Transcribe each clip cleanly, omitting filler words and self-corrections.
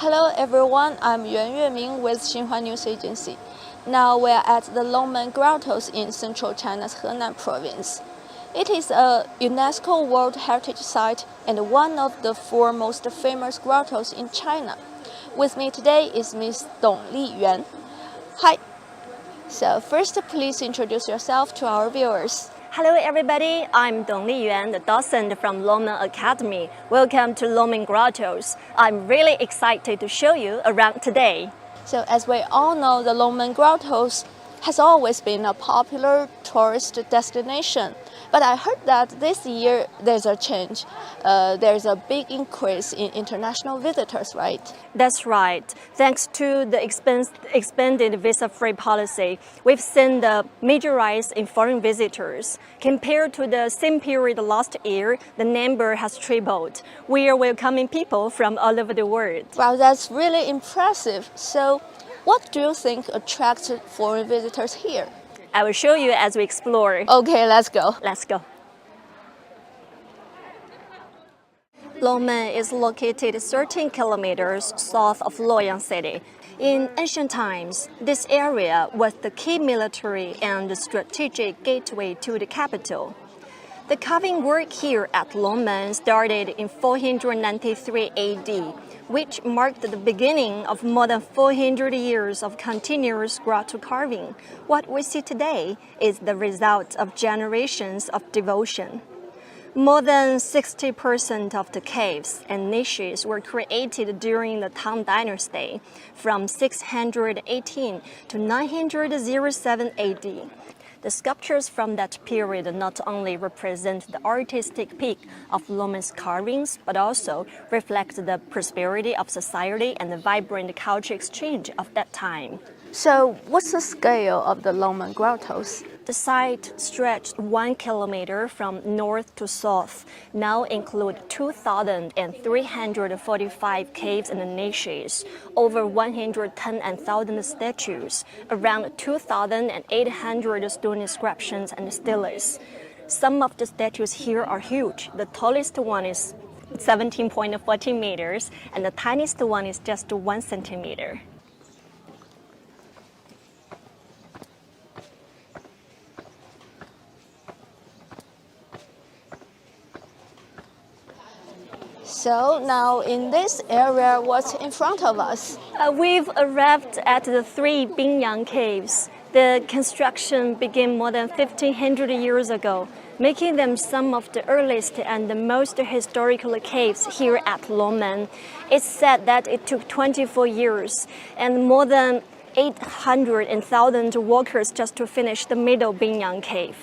Hello everyone, I'm Yueming with Xinhua News Agency. Now we're at the Longmen Grottoes in central China's Henan province. It is a UNESCO World Heritage Site and one of the four most famous grottos in China. With me today is Miss Yuan. Hi. So first, please introduce yourself to our viewers. Hello everybody, I'm Yuan, the docent from Longmen Academy. Welcome to Longmen Grottoes. I'm really excited to show you around today. So as we all know, the Longmen Grottoes has always been a popular tourist destination. But I heard that this year there's a change. There's a big increase in international visitors, right? That's right. Thanks to the expanded visa-free policy, we've seen the major rise in foreign visitors. Compared to the same period last year, the number has tripled. We are welcoming people from all over the world. Wow, that's really impressive. So what do you think attracts foreign visitors here? I will show you as we explore. Okay, let's go. Let's go. Longmen is located 13 kilometers south of Luoyang City. In ancient times, this area was the key military and strategic gateway to the capital. The carving work here at Longmen started in 493 AD, which marked the beginning of more than 400 years of continuous grotto carving. What we see today is the result of generations of devotion. More than 60% of the caves and niches were created during the Tang Dynasty, from 618 to 907 AD. The sculptures from that period not only represent the artistic peak of Longmen's carvings, but also reflect the prosperity of society and the vibrant culture exchange of that time. So what's the scale of the Longmen Grottoes? The site stretched 1 kilometer from north to south, now include 2,345 caves and niches, over 110,000 statues, around 2,800 stone inscriptions and steles. Some of the statues here are huge. The tallest one is 17.14 meters, and the tiniest one is just 1 centimeter. So now in this area, what's in front of us? We've arrived at the 3 Binyang caves. The construction began more than 1,500 years ago, making them some of the earliest and the most historical caves here at Longmen. It's said that it took 24 years and more than 800,000 workers just to finish the middle Binyang cave.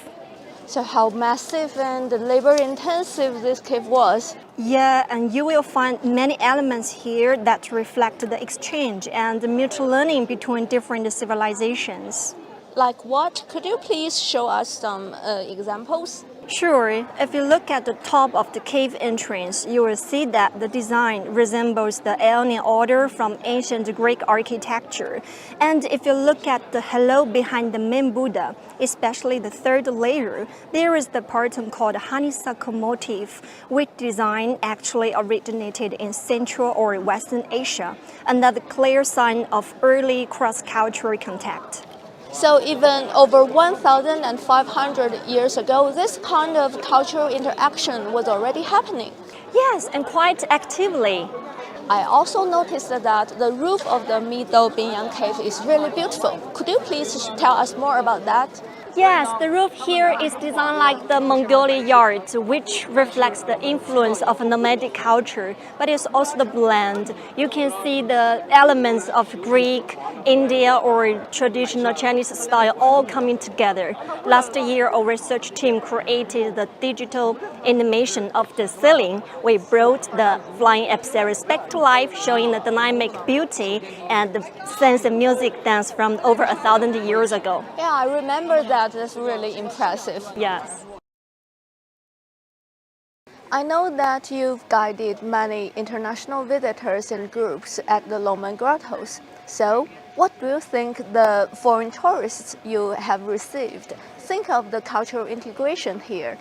So how massive and labor-intensive this cave was. Yeah, and you will find many elements here that reflect the exchange and the mutual learning between different civilizations. Like what? Could you please show us some examples? Sure. If you look at the top of the cave entrance, you will see that the design resembles the Ionian order from ancient Greek architecture. And if you look at the halo behind the main Buddha, especially the third layer, there is the pattern called honeysuckle motif, which design actually originated in Central or Western Asia, another clear sign of early cross-cultural contact. So even over 1,500 years ago, this kind of cultural interaction was already happening. Yes, and quite actively. I also noticed that the roof of the middle Binyang cave is really beautiful. Could you please tell us more about that? Yes, the roof here is designed like the Mongolian yard, which reflects the influence of nomadic culture, but it's also the blend. You can see the elements of Greek, India, or traditional Chinese style all coming together. Last year, our research team created the digital animation of the ceiling. We brought the flying apsaras back to life, showing the dynamic beauty and the sense of music dance from over 1,000 years ago. Yeah, I remember that. That's really impressive. Yes. I know that you've guided many international visitors and groups at the Longmen Grottoes. So, what do you think the foreign tourists you have received think of the cultural integration here?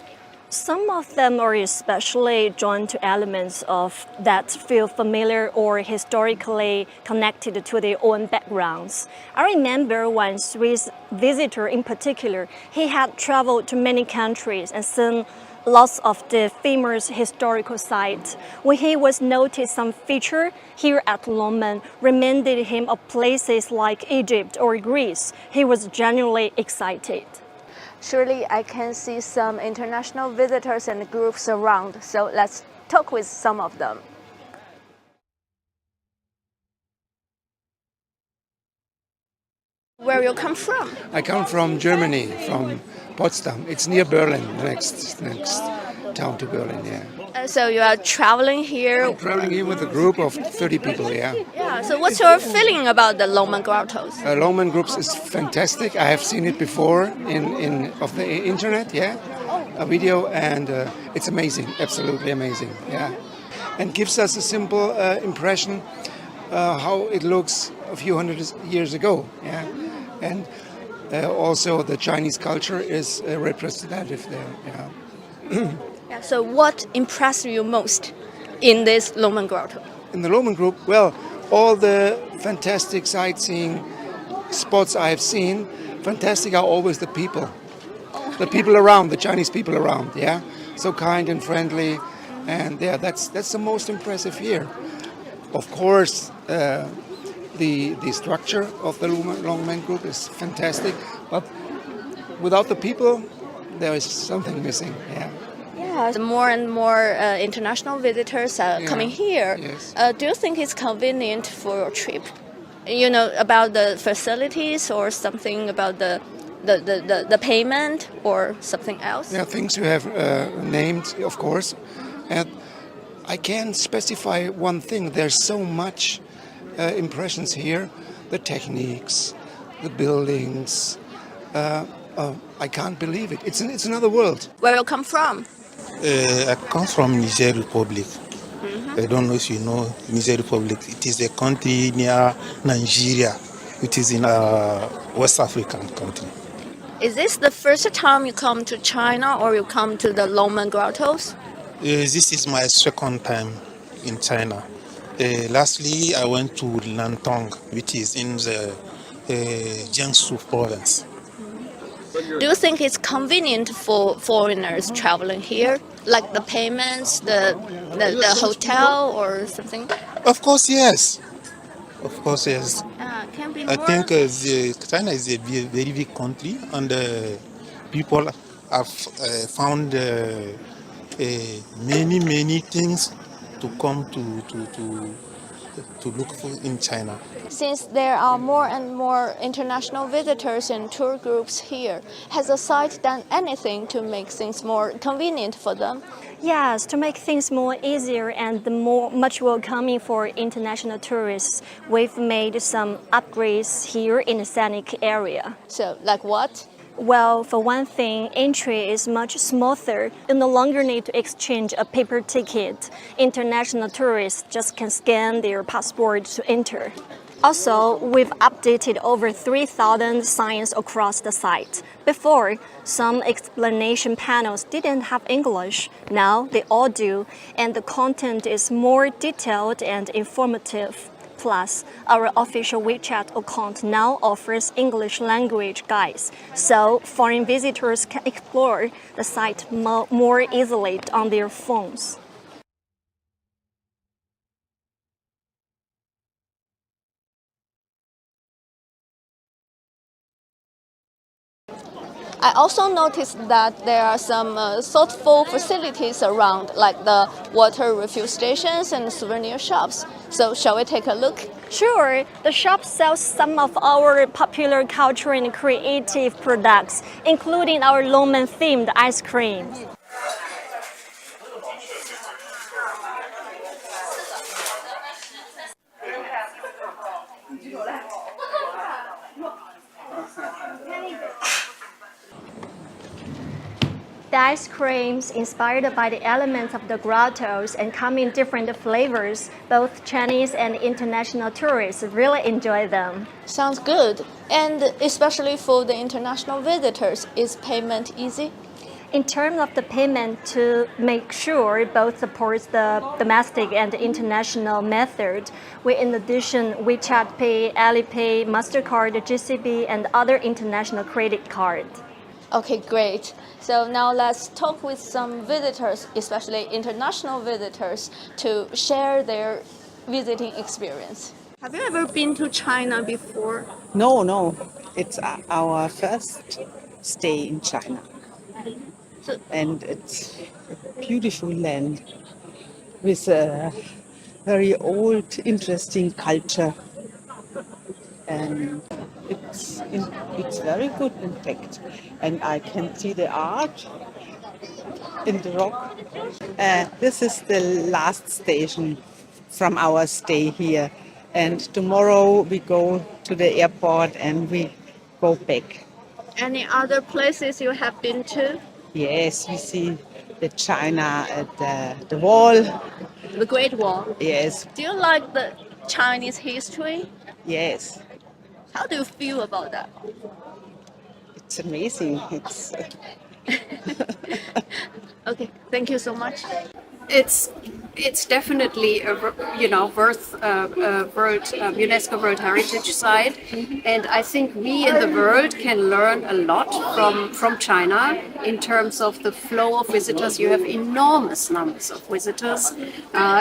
Some of them are especially drawn to elements of that feel familiar or historically connected to their own backgrounds. I remember one Swiss visitor in particular. He had traveled to many countries and seen lots of the famous historical sites. When he was noticed some feature here at Longmen reminded him of places like Egypt or Greece, he was genuinely excited. Surely I can see some international visitors and groups around, so let's talk with some of them. Where you come from? I come from Germany, from Potsdam. It's near Berlin, next town to Berlin, yeah. So you are traveling here? I'm traveling here with a group of 30 people, yeah. Yeah, so what's your feeling about the Longmen Grottoes? Longmen Groups is fantastic. I have seen it before of the internet, yeah, a video, and it's amazing, absolutely amazing, yeah. And gives us a simple impression how it looks a few hundred years ago, yeah. And also the Chinese culture is representative there, yeah. Yeah, so what impressed you most in this Longmen Grotto? In the Longmen Group, well, all the fantastic sightseeing spots I have seen, fantastic are always the people. The people around, the Chinese people around, yeah? So kind and friendly, and yeah, that's the most impressive here. Of course, the structure of the Longmen Group is fantastic, but without the people, there is something missing, yeah. Yeah, more and more international visitors are coming here. Yes. Do you think it's convenient for your trip? You know, about the facilities or something about the payment or something else? Yeah, things you have named, of course. And I can specify one thing. There's so much impressions here. The techniques, the buildings. I can't believe it. It's another world. Where you come from? I come from Niger Republic. I don't know if you know Niger Republic. It is a country near Nigeria. It is in a West African country. Is this the first time you come to China or you come to the Longmen Grottoes? This is my second time in China. Lastly, I went to Nantong, which is in the Jiangsu province. Do you think it's convenient for foreigners traveling here, like the payments, the hotel or something? Of course, yes. Of course, yes. Can be I more. think China is a very big country, and people have found many things to come to look for in China. Since there are more and more international visitors and tour groups here, has the site done anything to make things more convenient for them? Yes, to make things more easier and much welcoming for international tourists, we've made some upgrades here in the scenic area. So, like what? Well, for one thing, entry is much smoother. You no longer need to exchange a paper ticket. International tourists just can scan their passport to enter. Also, we've updated over 3,000 signs across the site. Before, some explanation panels didn't have English. Now they all do, and the content is more detailed and informative. Plus, our official WeChat account now offers English language guides, so foreign visitors can explore the site more easily on their phones. I also noticed that there are some thoughtful facilities around, like the water refill stations and souvenir shops. So, shall we take a look? Sure, the shop sells some of our popular cultural and creative products, including our Longmen-themed ice cream. The ice creams inspired by the elements of the grottos and come in different flavors. Both Chinese and international tourists really enjoy them. Sounds good. And especially for the international visitors, is payment easy? In terms of the payment, to make sure both supports the domestic and international method, we in addition WeChat Pay, Alipay, MasterCard, GCB, and other international credit cards. Okay, great. So now let's talk with some visitors, especially international visitors, to share their visiting experience. Have you ever been to China before? No. It's our first stay in China. And it's a beautiful land with a very old, interesting culture. And it's very good, in fact. And I can see the art in the rock. This is the last station from our stay here. And tomorrow we go to the airport and we go back. Any other places you have been to? Yes, we see the China at the wall. The Great Wall. Yes, Do you like the Chinese history? yes. How do you feel about that? It's amazing. It's Okay, thank you so much. It's definitely a worth world UNESCO World Heritage Site, and I think we in the world can learn a lot from China in terms of the flow of visitors. You have enormous numbers of visitors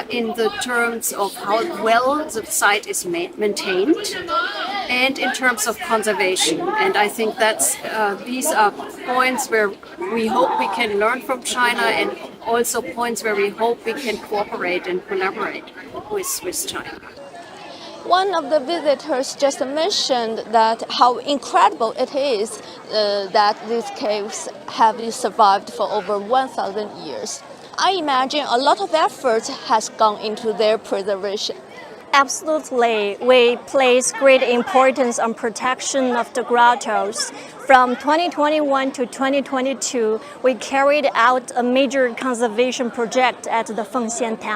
in the terms of how well the site is maintained, and in terms of conservation. And I think that's these are points where we hope we can learn from China, and also points where we hope we can cooperate and collaborate with China. One of the visitors just mentioned that how incredible it is that these caves have survived for over 1,000 years. I imagine a lot of effort has gone into their preservation. Absolutely. We place great importance on protection of the grottos. From 2021 to 2022, we carried out a major conservation project at the Fengxian Town.